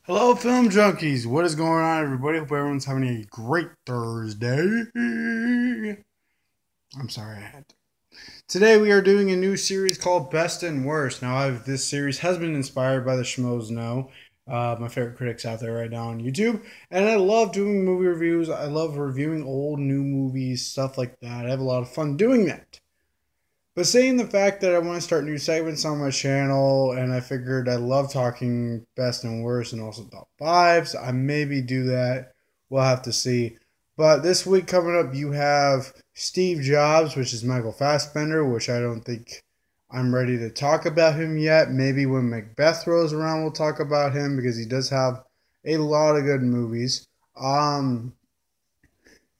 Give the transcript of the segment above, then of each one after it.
Hello, film junkies. What is going on, everybody? Hope everyone's having a great Thursday. I'm sorry I had to. Today we are doing a new series called Best and Worst. Now, this series has been inspired by the Schmoes Know, my favorite critics out there right now on YouTube, and I love doing movie reviews. I love reviewing old, new movies, stuff like that. I have a lot of fun doing that. But saying the fact that I want to start new segments on my channel, and I figured I love talking best and worst and also top fives, I maybe do that. We'll have to see. But this week coming up, you have Steve Jobs, which is Michael Fassbender, which I don't think I'm ready to talk about him yet. Maybe when Macbeth rolls around, we'll talk about him because he does have a lot of good movies.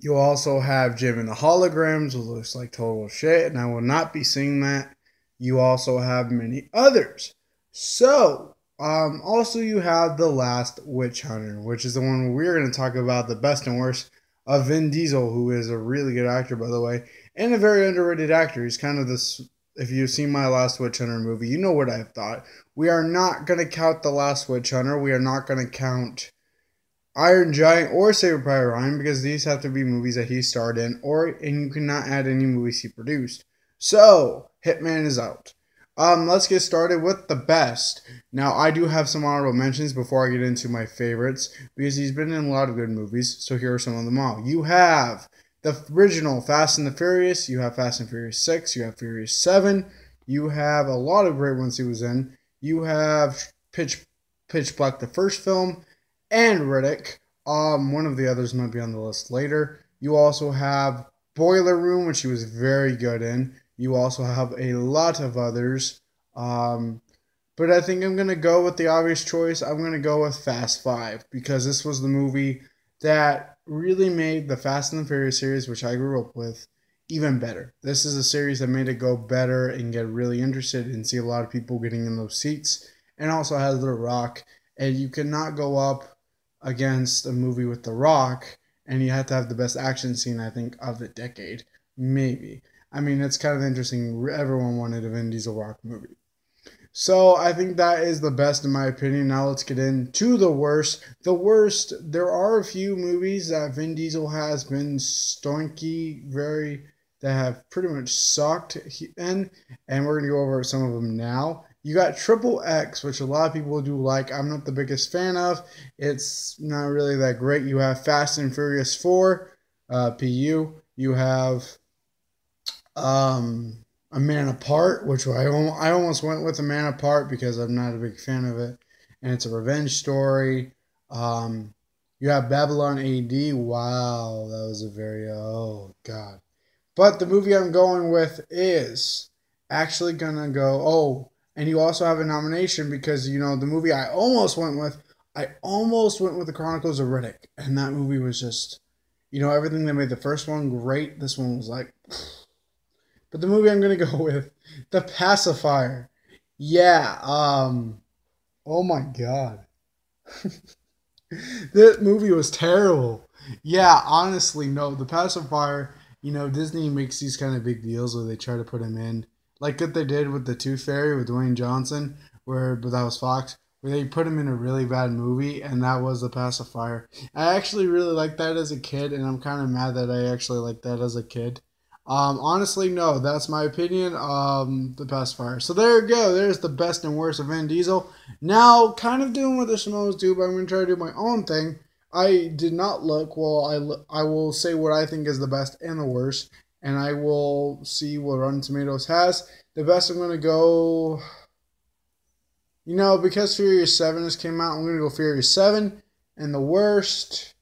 You also have Jim and the Holograms, which looks like total shit, and I will not be seeing that. You also have many others. So, also you have The Last Witch Hunter, which is the one where we're going to talk about the best and worst of Vin Diesel, who is a really good actor, by the way, and a very underrated actor. He's kind of this, if you've seen my Last Witch Hunter movie, you know what I thought. We are not going to count The Last Witch Hunter. We are not going to count Iron Giant or Saving Private Ryan because these have to be movies that he starred in, and you cannot add any movies he produced. So Hitman is out. Let's get started with the best. Now I do have some honorable mentions before I get into my favorites because he's been in a lot of good movies. So here are some of them all. You have the original Fast and the Furious. You have Fast and Furious 6. You have Furious 7. You have a lot of great ones he was in. You have Pitch Black, the first film, and Riddick. One of the others might be on the list later. You also have Boiler Room, which he was very good in. You also have a lot of others. But I think I'm going to go with the obvious choice. I'm going to go with Fast 5 because this was the movie that really made the Fast and the Furious series, which I grew up with, even better. This is a series that made it go better and get really interested and see a lot of people getting in those seats. And also has The Rock. And you cannot go up against a movie with The Rock, and you have to have the best action scene, I think, of the decade. Maybe. I mean, it's kind of interesting. Everyone wanted a Vin Diesel Rock movie. So I think that is the best in my opinion. Now let's get into the worst. The worst, there are a few movies that Vin Diesel has been stonky, that have pretty much sucked in, and we're going to go over some of them now. You got Triple X, which a lot of people do like. I'm not the biggest fan of. It's not really that great. You have Fast and Furious 4, PU. You have A Man Apart, which I almost went with A Man Apart because I'm not a big fan of it. And it's a revenge story. You have Babylon AD. Wow, that was a very, oh, God. But the movie I'm going with is actually going to go, and you also have a nomination because, the movie I almost went with The Chronicles of Riddick. And that movie was just, everything that made the first one great. This one was like, but the movie I'm going to go with, The Pacifier. Yeah, oh my God. That movie was terrible. Yeah, honestly, no, The Pacifier, Disney makes these kind of big deals where they try to put him in. Like what they did with The Tooth Fairy with Dwayne Johnson, but that was Fox, where they put him in a really bad movie, and that was The Pacifier. I actually really liked that as a kid, and I'm kind of mad that I actually liked that as a kid. Honestly, no, that's my opinion. The Pacifier. So there you go. There's the best and worst of Vin Diesel. Now, kind of doing what the Schmoes do, but I'm going to try to do my own thing. I did not look. Well, I will say what I think is the best and the worst, and I will see what Rotten Tomatoes has. The best I'm going to go, because Furious 7 has came out, I'm going to go Furious 7. And the worst,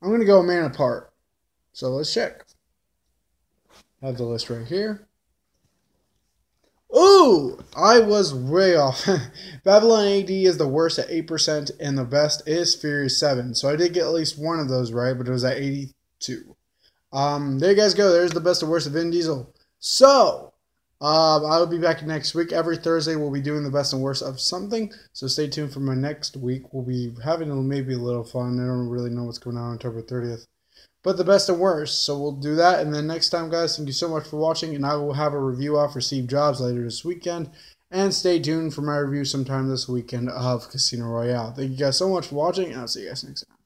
I'm going to go A Man Apart. So let's check. I have the list right here. Ooh, I was way off. Babylon AD is the worst at 8%, and the best is Furious 7. So I did get at least one of those right, but it was at 82. There you guys go. There's the best and worst of Vin Diesel. So, I'll be back next week. Every Thursday, we'll be doing the best and worst of something. So stay tuned for my next week. We'll be having maybe a little fun. I don't really know what's going on October 30th. But the best and worst. So we'll do that. And then next time, guys, thank you so much for watching. And I will have a review out for Steve Jobs later this weekend. And stay tuned for my review sometime this weekend of Casino Royale. Thank you guys so much for watching, and I'll see you guys next time.